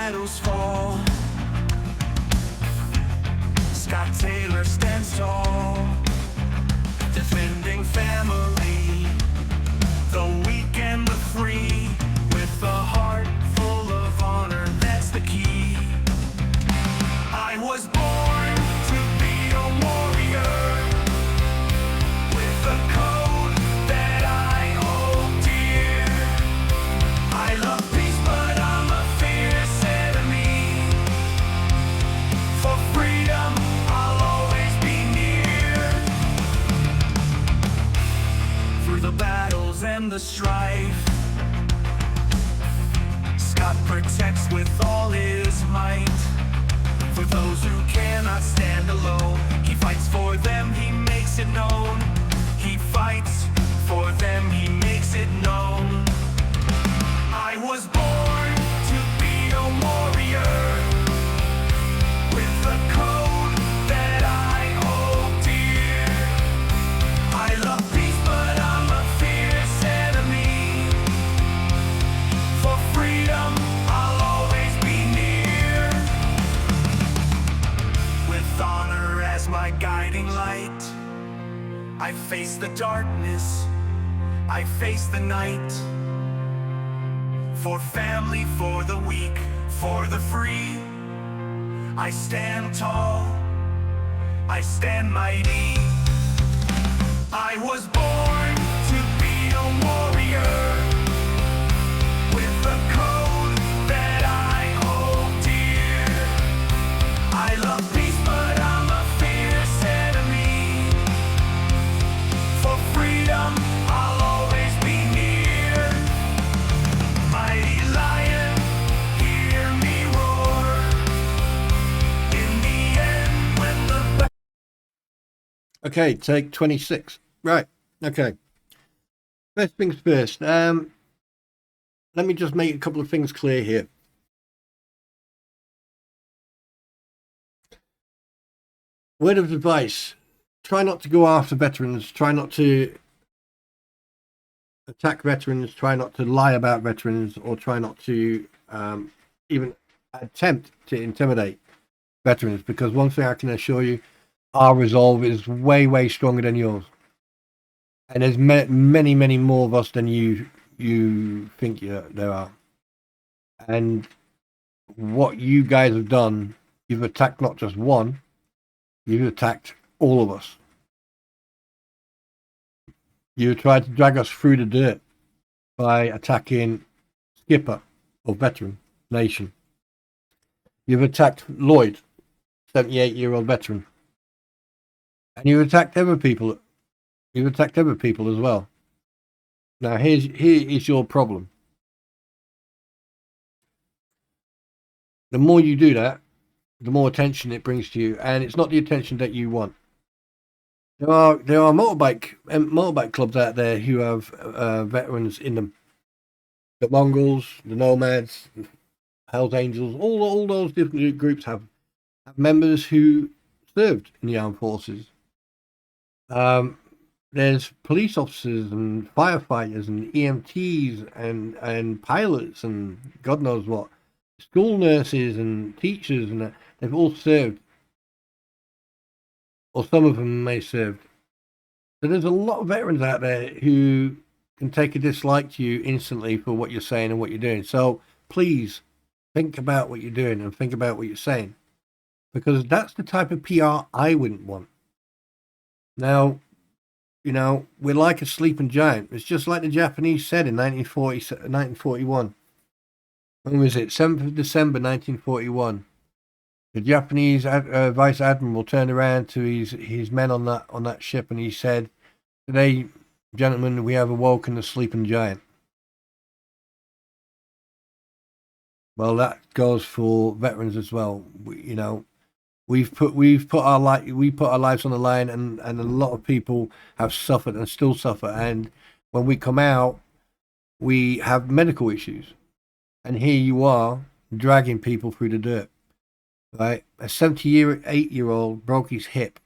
shadows fall, Scott Taylor stands tall, defending family, the weak and the free, with a heart full of honor, that's the key. I was born to be a warrior, with a code that I hold dear. I love peace, but I'm a fierce enemy. For freedom, I'll always be near. Through the battles and the strife, Scott protects with all his might. For those who cannot stand alone, he fights for them, he makes it known. He fights for them, he makes it known. I was born to be a warrior, with a code that I hold dear. I love peace, but I'm a fierce enemy. For freedom, I'll always be near. With honor as my guiding light, I face the darkness, I face the night. For family, for the weak, for the free, I stand tall, I stand mighty. I was born to be a warrior, with a code that I hold dear. I love peace, but I'm a fierce enemy. For freedom, I'll always be near. Mighty lion, hear me roar. In the end, when the Okay, take 26. Right, okay. First things first. Let me just make a couple of things clear here. Word of advice. Try not to go after veterans. Try not to attack veterans. Try not to lie about veterans, or try not to even attempt to intimidate veterans, because one thing I can assure you, our resolve is way, way stronger than yours. And there's many, many more of us than you think there are. And what you guys have done, you've attacked not just one, you've attacked all of us. You tried to drag us through the dirt by attacking Skipper, or Veteran Nation. You've attacked Lloyd, 78-year-old veteran. And you've attacked other people. You've attacked other people as well. Now here is your problem. The more you do that, the more attention it brings to you, and it's not the attention that you want. There are motorbike clubs out there who have veterans in them. The Mongols, the Nomads, the Hells Angels, all those different groups have members who served in the armed forces. There's police officers and firefighters and EMTs and pilots and God knows what, school nurses and teachers, and they've all served, or some of them may serve. So there's a lot of veterans out there who can take a dislike to you instantly for what you're saying and what you're doing. So please think about what you're doing and think about what you're saying, because that's the type of PR I wouldn't want. Now, you know, we're like a sleeping giant. It's just like the Japanese said in 1941. When was it? 7th of December 1941. The Japanese vice admiral turned around to his men on that ship, and he said, "Today, gentlemen, we have awoken the sleeping giant." Well, that goes for veterans as well. We've put our lives on the line, and a lot of people have suffered and still suffer. And when we come out, we have medical issues, and here you are dragging people through the dirt. Right? A 78-year-old broke his hip,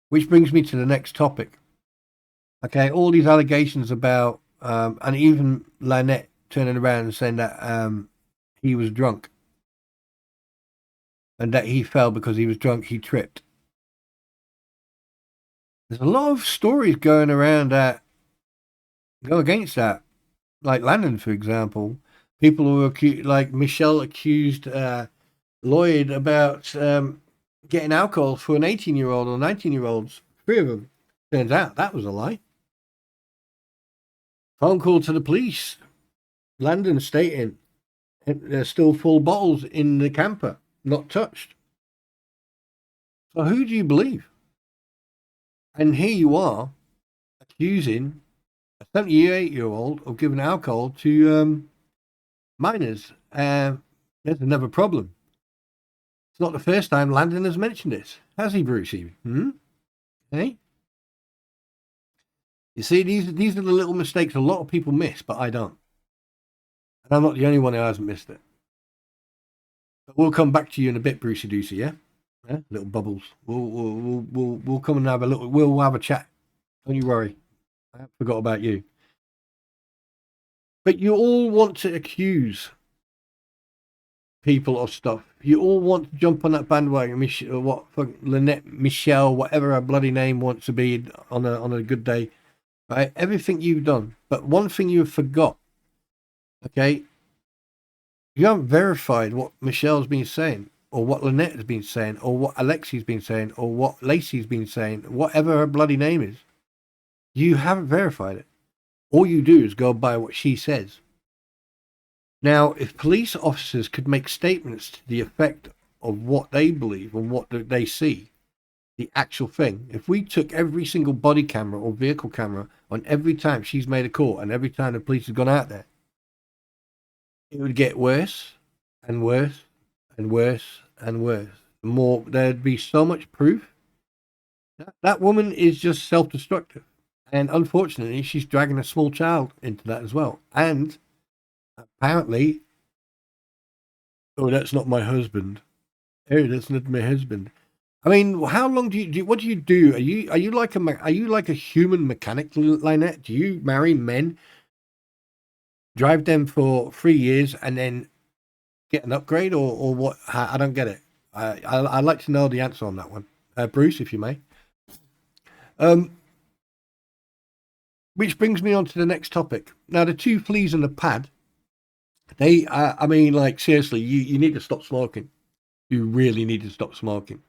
which brings me to the next topic. Okay, all these allegations about, and even Lynette turning around and saying that he was drunk. and that he fell because he was drunk, he tripped. There's a lot of stories going around that go against that. Like Landon, for example. People who accused, like Michelle accused Lloyd about getting alcohol for an 18-year-old or 19-year-olds. 3 of them. Turns out that was a lie. Phone call to the police. Landon stating there's still full bottles in the camper, not touched. So who do you believe? And here you are accusing a 78-year-old of giving alcohol to minors. There's another problem. It's not the first time Landon has mentioned this, has he, Brucey? Hey? You see, these are the little mistakes a lot of people miss, but I don't. And I'm not the only one who hasn't missed it. But we'll come back to you in a bit, Brucey Deucey, yeah? Little bubbles. We'll come and have a little. We'll have a chat. Don't you worry. I forgot about you. But you all want to accuse people of stuff. You all want to jump on that bandwagon. Lynette, Michelle, whatever her bloody name wants to be on a good day, right? Everything you've done, but one thing you forgot. Okay, you haven't verified what Michelle's been saying, or what Lynette has been saying, or what Alexi's been saying, or what Lacey's been saying, whatever her bloody name is. You haven't verified it. All you do is go by what she says. Now, if police officers could make statements to the effect of what they believe and what they see, the actual thing, if we took every single body camera or vehicle camera on every time she's made a call and every time the police have gone out there, it would get worse and worse and worse and worse. There'd be so much proof. That woman is just self-destructive. And unfortunately, she's dragging a small child into that as well. And apparently, that's not my husband. Oh, that's not my husband. I mean, how long do you what do you do? Are you like a human mechanic, Lynette? Do you marry men, drive them for 3 years, and then get an upgrade, or what? I don't get it. I'd like to know the answer on that one, Bruce, if you may. Which brings me on to the next topic. Now, the 2 fleas in the pad, they, I mean, like, seriously, you need to stop smoking. You really need to stop smoking.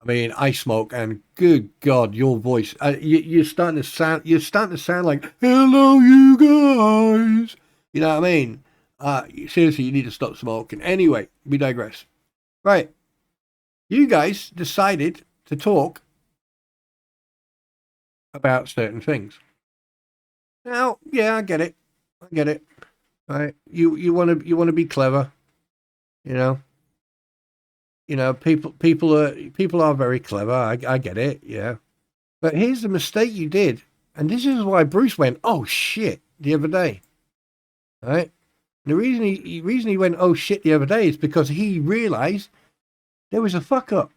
I mean, I smoke, and good God, your voice, you're starting to sound like, hello, you guys. You know what I mean? Seriously, you need to stop smoking. Anyway, we digress. Right. You guys decided to talk about certain things. Now, yeah, I get it. Right? You want to be clever, you know. People are very clever. I get it, yeah. But here's the mistake you did, and this is why Bruce went, "Oh shit," the other day. Right? The reason he went, "Oh shit," the other day is because he realized there was a fuck up.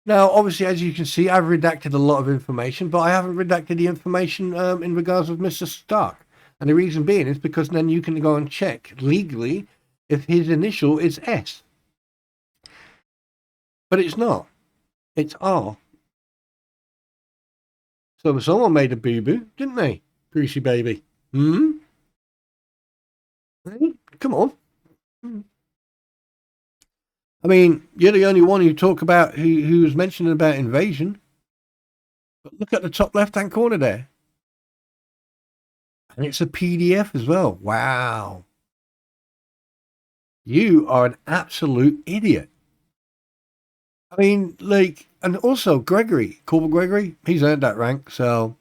Now, obviously, as you can see, I've redacted a lot of information, but I haven't redacted the information in regards of Mr. Stark. And the reason being is because then you can go and check legally if his initial is S. But it's not. It's R. So someone made a boo-boo, didn't they? Greasy baby. Hey, come on. I mean, you're the only one who talk about who was mentioning about invasion. But look at the top left-hand corner there. And it's a PDF as well. Wow. You are an absolute idiot. I mean, like, and also Corporal Gregory, he's earned that rank, so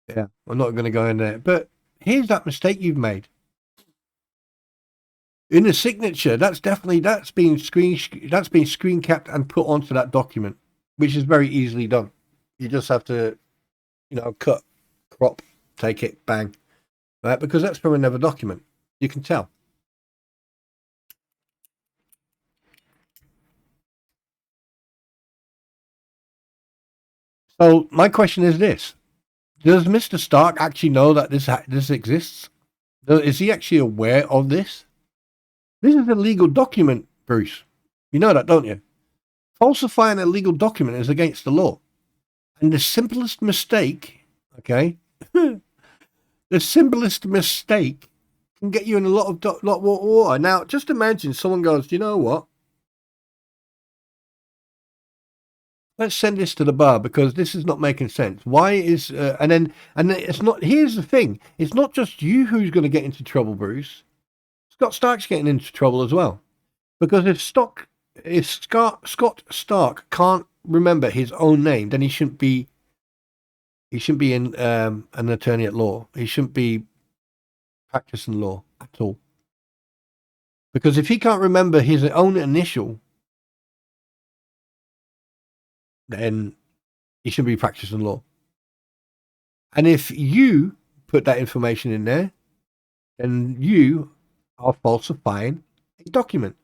yeah, I'm not going to go in there. But here's that mistake you've made. In the signature, that's been screen capped and put onto that document, which is very easily done. You just have to, cut, crop, take it, bang, right? Because that's from another document. You can tell. So my question is this: does Mr. Stark actually know that this exists? Is he actually aware of this? This is a legal document, Bruce. You know that, don't you? Falsifying a legal document is against the law. And the simplest mistake, okay, the simplest mistake can get you in a lot of water. Now, just imagine someone goes, you know what? Let's send this to the bar because this is not making sense. Why is and then it's not. Here's the thing: it's not just you who's going to get into trouble, Bruce. Scott Stark's getting into trouble as well because if Scott Stark can't remember his own name, then he shouldn't be in an attorney at law. He shouldn't be practicing law at all. Because if he can't remember his own initial, then he should be practicing law. And if you put that information in there, then you are falsifying a document.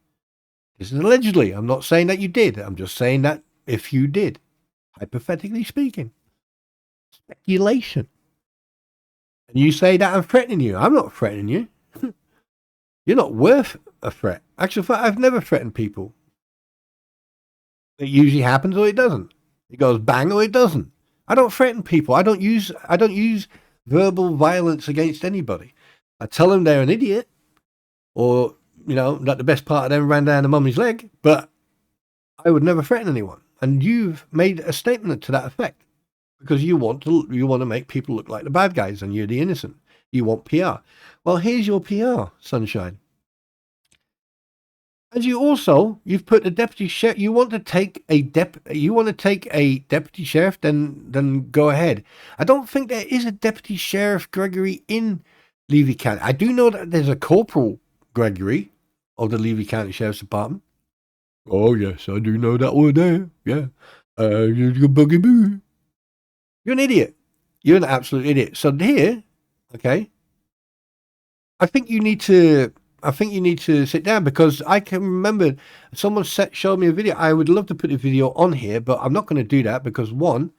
This is allegedly. I'm not saying that you did. I'm just saying that if you did, hypothetically speaking, speculation. And you say that I'm threatening you. I'm not threatening you. You're not worth a threat. Actually, I've never threatened people. It usually happens or it doesn't. It goes bang or it doesn't. I don't threaten people. I don't use verbal violence against anybody. I tell them they're an idiot, or that the best part of them ran down the mummy's leg. But I would never threaten anyone. And you've made a statement to that effect because you want to make people look like the bad guys and you're the innocent. You want PR. Well, here's your PR, sunshine. And you've put the deputy sheriff. You want to take a deputy sheriff, then go ahead. I don't think there is a deputy sheriff Gregory in Levy County. I do know that there's a corporal Gregory of the Levy County Sheriff's Department. Oh yes, I do know that one there. Yeah, you're bugaboo. You're an idiot. You're an absolute idiot. So here, okay, I think you need to sit down because I can remember someone showed me a video. I would love to put a video on here, but I'm not going to do that because one,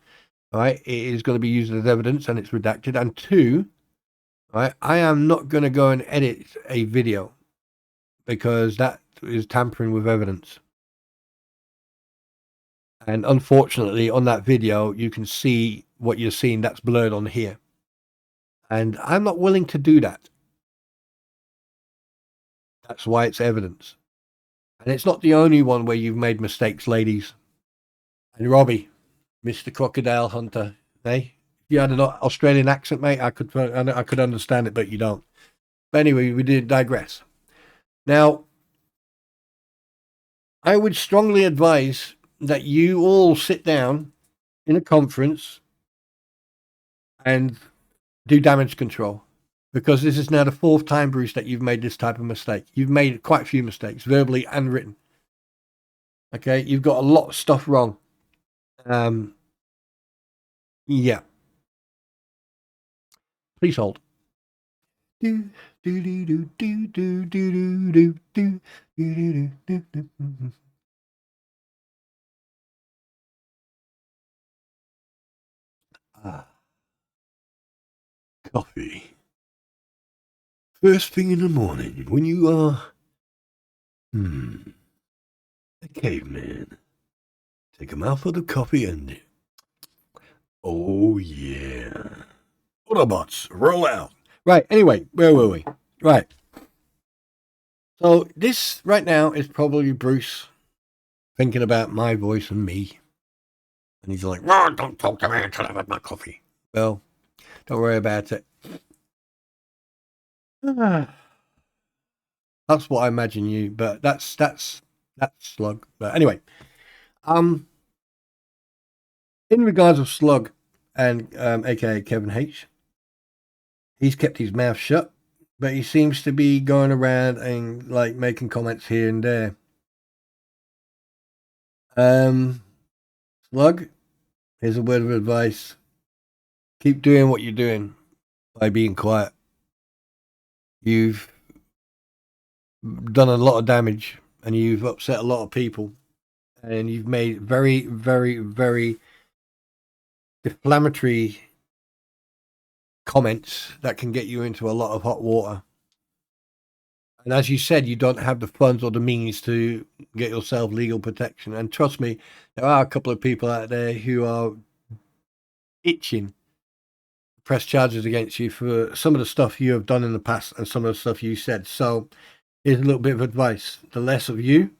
right, it is going to be used as evidence and it's redacted, and two, right, I am not going to go and edit a video because that is tampering with evidence. And unfortunately, on that video, you can see what you're seeing that's blurred on here. And I'm not willing to do that. That's why it's evidence. And it's not the only one where you've made mistakes, ladies. And Robbie, Mr. Crocodile Hunter, hey? If you had an Australian accent, mate, I could understand it, but you don't. But anyway, we did digress. Now, I would strongly advise that you all sit down in a conference and do damage control. Because this is now the fourth time, Bruce, that you've made this type of mistake. You've made quite a few mistakes, verbally and written. Okay, you've got a lot of stuff wrong. Yeah. Please hold. Coffee. First thing in the morning, when you are a caveman, take a mouthful of coffee and oh yeah, Autobots roll out. Right. Anyway, where were we? Right. So this right now is probably Bruce thinking about my voice and me, and he's like, "Oh, don't talk to me until I've had my coffee." Well, don't worry about it. That's what I imagine you, but that's Slug. But anyway, in regards of Slug and aka Kevin H, he's kept his mouth shut, but he seems to be going around and like making comments here and there. Slug, here's a word of advice: keep doing what you're doing by being quiet. You've done a lot of damage and you've upset a lot of people and you've made very, very, very deflammatory comments that can get you into a lot of hot water. And as you said, you don't have the funds or the means to get yourself legal protection. And trust me, there are a couple of people out there who are itching to press charges against you for some of the stuff you have done in the past and some of the stuff you said. So here's a little bit of advice. The less of you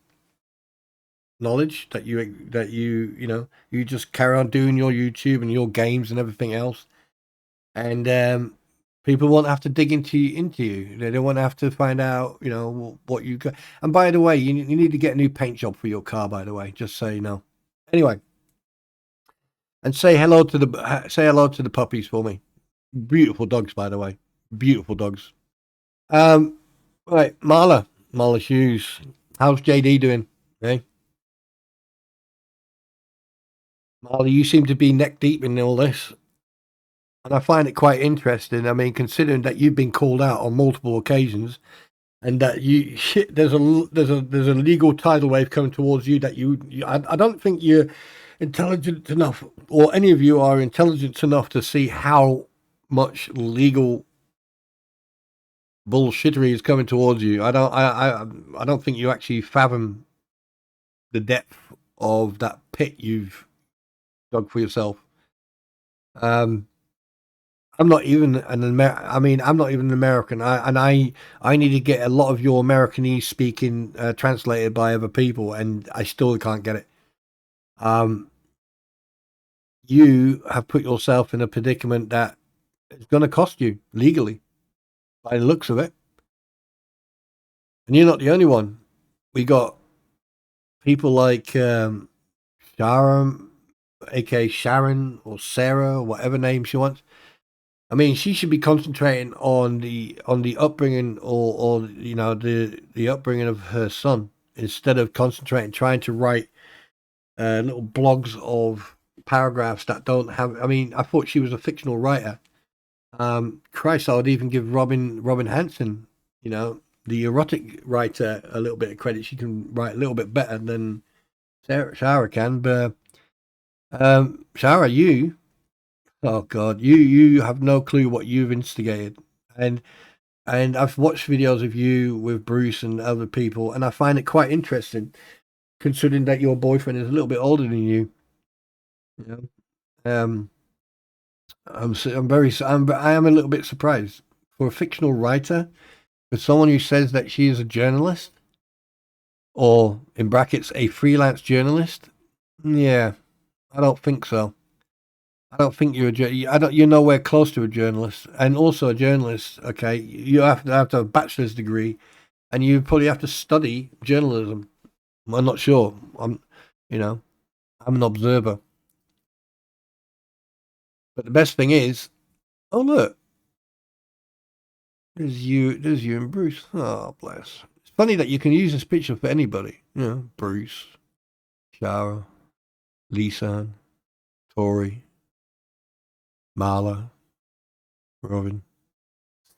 knowledge that you just carry on doing your YouTube and your games and everything else. And people won't have to dig into you. They don't want to have to find out, what you got. And by the way, you need to get a new paint job for your car, by the way, just so you know. Anyway, and say hello to the puppies for me. Beautiful dogs, by the way. Beautiful dogs. Right, Marla Hughes. How's JD doing? Hey, Marla, you seem to be neck deep in all this. And I find it quite interesting. I mean, considering that you've been called out on multiple occasions, and that there's a legal tidal wave coming towards you that I don't think you're intelligent enough, or any of you are intelligent enough to see how much legal bullshittery is coming towards you. I don't think you actually fathom the depth of that pit you've dug for yourself. I'm not even I'm not even an American. I need to get a lot of your Americanese speaking translated by other people, and I still can't get it. You have put yourself in a predicament that is going to cost you legally, by the looks of it. And you're not the only one. We got people like Sharon, aka Sharon or Sarah, whatever name she wants. I mean, she should be concentrating on the upbringing or the upbringing of her son, instead of concentrating trying to write little blogs of paragraphs that don't have. I mean, I thought she was a fictional writer. Christ, I would even give Robin Hanson, the erotic writer, a little bit of credit. She can write a little bit better than Sarah can. But Sarah, you. Oh God, you have no clue what you've instigated, and I've watched videos of you with Bruce and other people, and I find it quite interesting, considering that your boyfriend is a little bit older than you. You know, I am a little bit surprised for a fictional writer, for someone who says that she is a journalist, or in brackets a freelance journalist. Yeah, I don't think so. I don't think you're nowhere close to a journalist. And also a journalist, okay, you have to have a bachelor's degree, and you probably have to study journalism. I'm not sure. I'm an observer. But the best thing is, oh look, there's you and Bruce. Oh bless. It's funny that you can use this picture for anybody. Bruce, Shara, Lisa, Tori, Marla, Robin.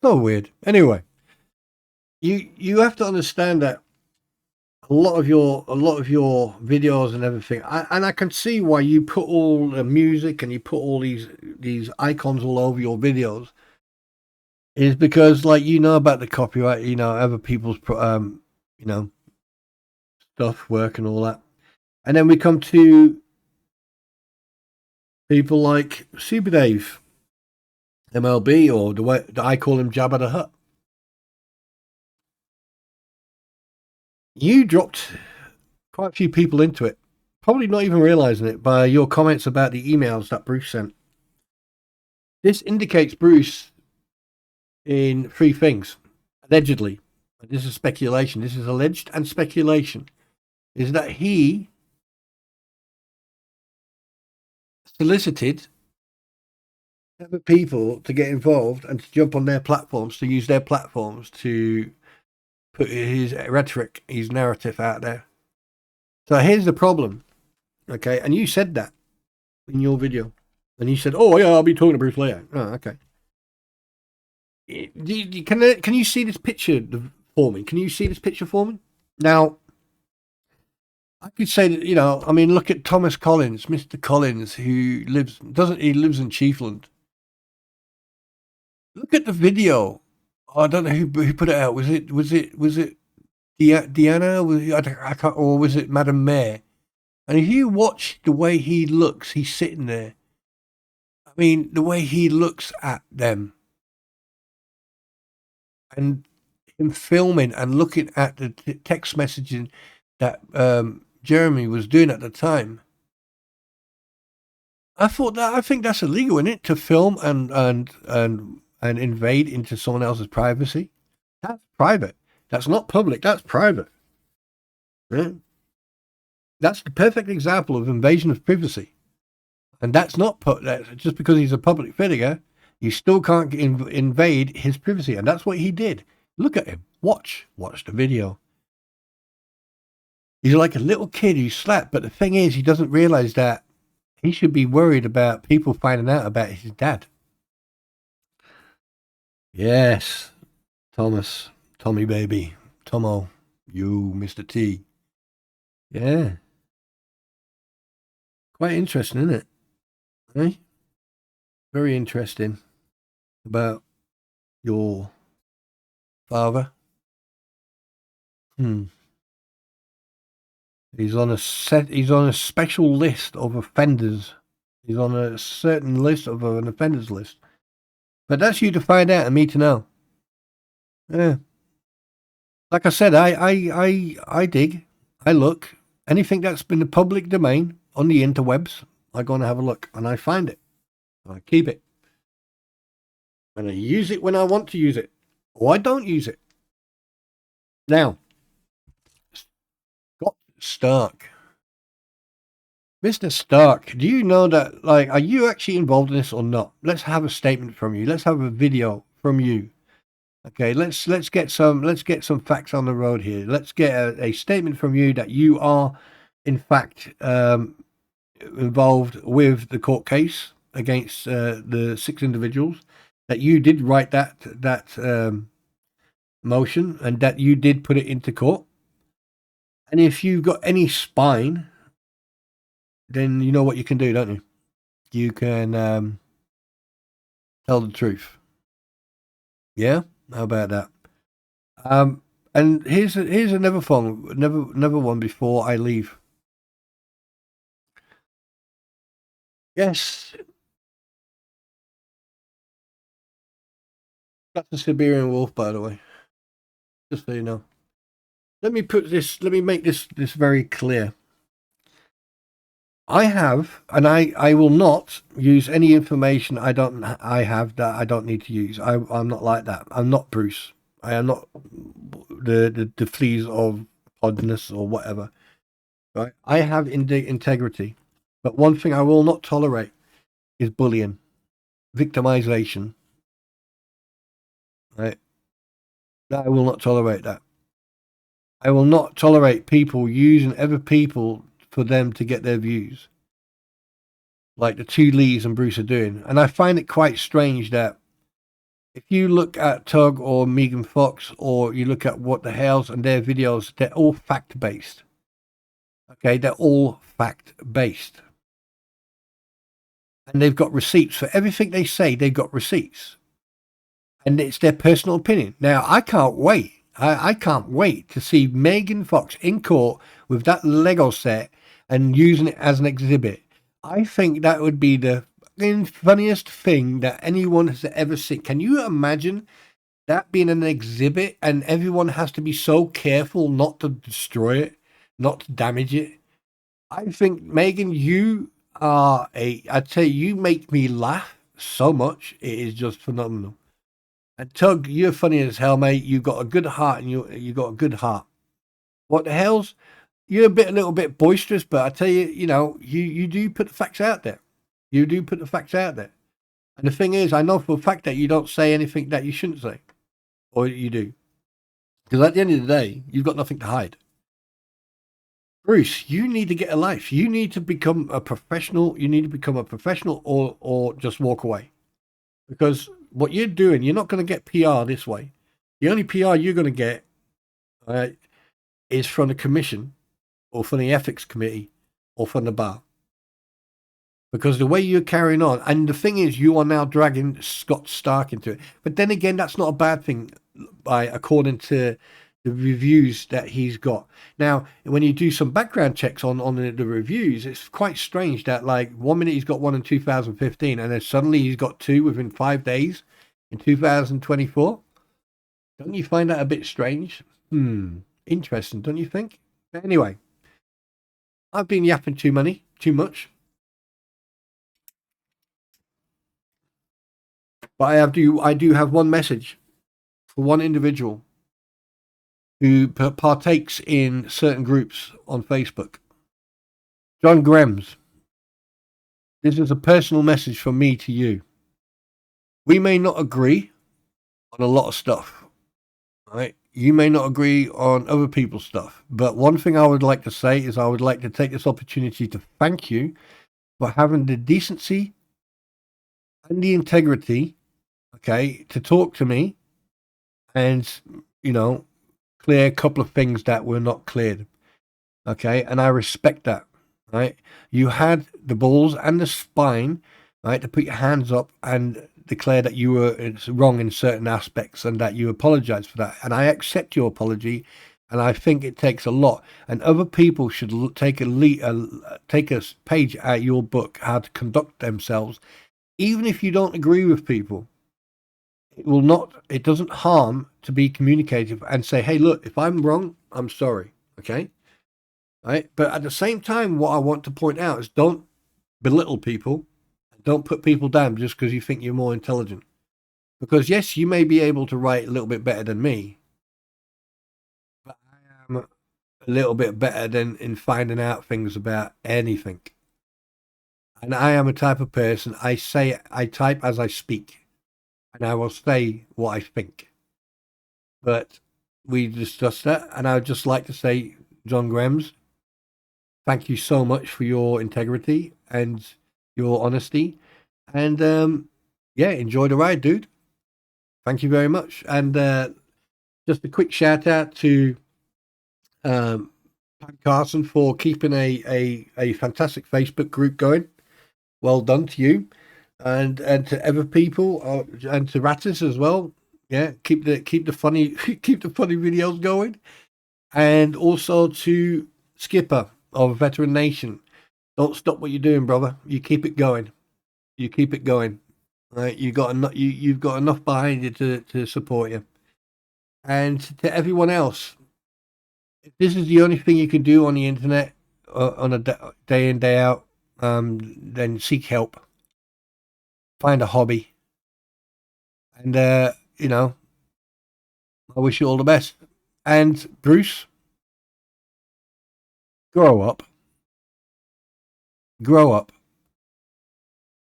So weird. Anyway, you have to understand that a lot of your videos and everything, and I can see why you put all the music and you put all these icons all over your videos, is because, like, about the copyright, other people's stuff, work and all that. And then we come to people like Super Dave, MLB, or the way that I call him, Jabba the Hutt. You dropped quite a few people into it, probably not even realizing it, by your comments about the emails that Bruce sent. This indicates Bruce in three things. Allegedly, this is speculation. This is alleged and speculation. Is that he solicited other people to get involved and to jump on their platforms, to use their platforms to put his rhetoric, his narrative out there. So here's the problem, okay? And you said that in your video, and you said, "Oh yeah, I'll be talking to Bruce later." Oh, okay. Can you see this picture forming? Can you see this picture forming? Now, I could say that, I mean, look at Thomas Collins, Mr. Collins, who lives in Chiefland. Look at the video I don't know who put it out. Was it Deanna? I can't, or was it Madam Mayor? And if you watch the way he looks, he's sitting there. I mean, the way he looks at them, and him filming and looking at the text messaging that Jeremy was doing at the time. I think that's illegal, isn't it? To film and invade into someone else's privacy. That's private. That's not public. That's private. Yeah? That's the perfect example of invasion of privacy. And that's not just because he's a public figure, you still can't invade his privacy. And that's what he did. Look at him. Watch the video. He's like a little kid who slapped, but the thing is, he doesn't realize that he should be worried about people finding out about his dad. Yes, Tommy baby, Tomo, you, Mr. T. Yeah. Quite interesting, isn't it? Eh? Very interesting about your father. He's on a special list of offenders. He's on a certain list of an offenders list. But that's you to find out and me to know. Yeah. Like I said, I dig. I look. Anything that's been the public domain on the interwebs, I go and have a look and I find it. I keep it. And I use it when I want to use it. Or I don't use it. Now, Scott Stark. Mr. Stark, do you know that, like, are you actually involved in this or not? Let's have a statement from you. Let's have a video from you. Okay, let's get some facts on the road here. Let's get a statement from you that you are, in fact, involved with the court case against the 6 individuals. That you did write that motion and that you did put it into court. And if you've got any spine, then you know what you can do, don't you? You can tell the truth. Yeah, how about that? And here's another one before I leave. Yes, that's a Siberian wolf, by the way. Just so you know. Let me make this very clear. I have, and I will not use any information I have that I don't need to use. I'm not like that. I'm not Bruce. I am not the fleas of oddness or whatever. Right? I have integrity, but one thing I will not tolerate is bullying, victimization. Right? I will not tolerate that. I will not tolerate people using other people for them to get their views, like the 2 Lees and Bruce are doing. And I find it quite strange that if you look at Tug or Megan Fox, or you look at What the Hells and their videos, they're all fact-based. Okay, they're all fact-based. And they've got receipts for everything they say. They've got receipts. And it's their personal opinion. Now, I can't wait. I can't wait to see Megan Fox in court with that Lego set and using it as an exhibit. I think that would be the funniest thing that anyone has ever seen. Can you imagine that being an exhibit and everyone has to be so careful not to destroy it, not to damage it? I think, Megan, you are I'd say you make me laugh so much. It is just phenomenal. And Tug, you're funny as hell, mate. You've got a good heart, and you got a good heart. What the hell's? You're a little bit boisterous, but I tell you, you do put the facts out there. You do put the facts out there. And the thing is, I know for a fact that you don't say anything that you shouldn't say, or you do, because at the end of the day, you've got nothing to hide. Bruce, you need to get a life. You need to become a professional. You need to become a professional, or just walk away, because what you're doing, you're not going to get PR this way. The only PR you're going to get is from the commission or from the ethics committee or from the bar. Because the way you're carrying on, and the thing is, you are now dragging Scott Stark into it. But then again, that's not a bad thing. according to the reviews that he's got. Now, when you do some background checks on the reviews, it's quite strange that like 1 minute he's got one in 2015, and then suddenly he's got two within 5 days in 2024. Don't you find that a bit strange? Interesting, don't you think? But anyway, I've been yapping too much. But I do have one message for one individual who partakes in certain groups on Facebook. John Grems, this is a personal message from me to you. We may not agree on a lot of stuff, right? You may not agree on other people's stuff, but one thing I would like to say is I would like to take this opportunity to thank you for having the decency and the integrity, okay, to talk to me and, clear a couple of things that were not cleared, okay? And I respect that, right? You had the balls and the spine, right, to put your hands up and declare that you were wrong in certain aspects and that you apologize for that. And I accept your apology, and I think it takes a lot. And other people should take a page out of your book, how to conduct themselves, even if you don't agree with people. It doesn't harm to be communicative and say, hey, look, if I'm wrong, I'm sorry. Okay. Right. But at the same time, what I want to point out is don't belittle people. Don't put people down just because you think you're more intelligent. Because yes, you may be able to write a little bit better than me, but I am a little bit better than in finding out things about anything. And I am a type of person, I type as I speak. And I will say what I think. But we discussed that, and I would just like to say, John Grems, thank you so much for your integrity and your honesty. And enjoy the ride, dude. Thank you very much. And just a quick shout out to Pat Carson for keeping a fantastic Facebook group going. Well done to you. And to other people and to Rattis as well. Yeah, keep the funny videos going. And also to Skipper of Veteran Nation. Don't stop what you're doing, brother. You keep it going. Right? You've got enough behind you to support you. And to everyone else, if this is the only thing you can do on the internet on a day in, day out, then seek help. Find a hobby. And, I wish you all the best. And Bruce, grow up.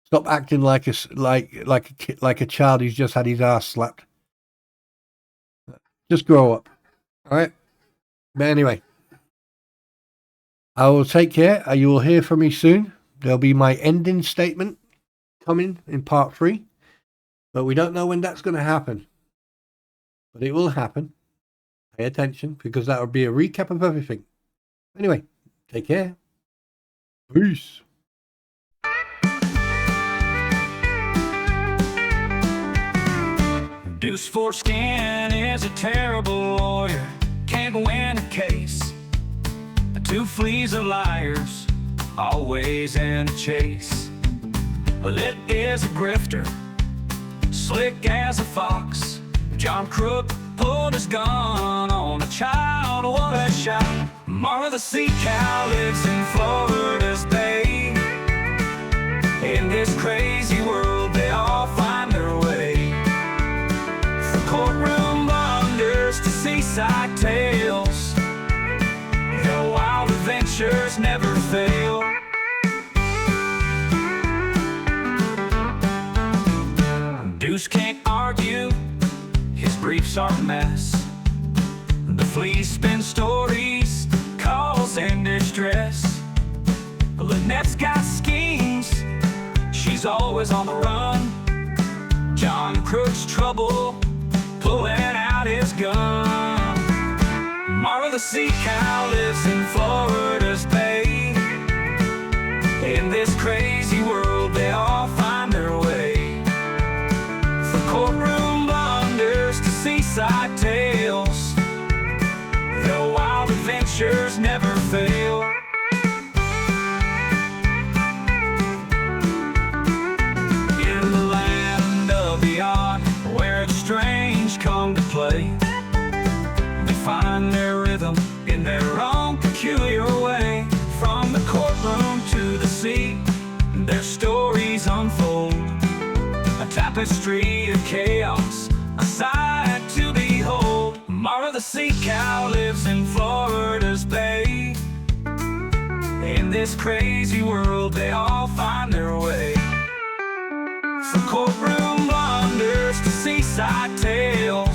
Stop acting like a child who's just had his ass slapped. Just grow up. All right? But anyway, I will take care. You will hear from me soon. There'll be my ending statement coming in part 3, but we don't know when that's going to happen, but it will happen. Pay attention, because that will be a recap of everything. Anyway, take care. Peace. Deuce Foreskin is a terrible lawyer, can't win a case. Two fleas of liars, always in a chase. Well, it is a grifter, slick as a fox. John Crook pulled his gun on a child, what a shot. Marla the sea cow lives in Florida's bay. In this crazy world, they all find their way. From courtroom blunders to seaside tales, their wild adventures never fail. Deuce can't argue, his briefs are a mess. The fleas spin stories, calls in distress. Lynette's got schemes, she's always on the run. John Crook's trouble, pulling out his gun. Marla the sea cow lives in Florida's bay. In this crazy world, they all find their way. From courtroom blunders to seaside mystery and chaos, a sight to behold. Mara the sea cow lives in Florida's bay. In this crazy world they all find their way. From courtroom blunders to seaside tales,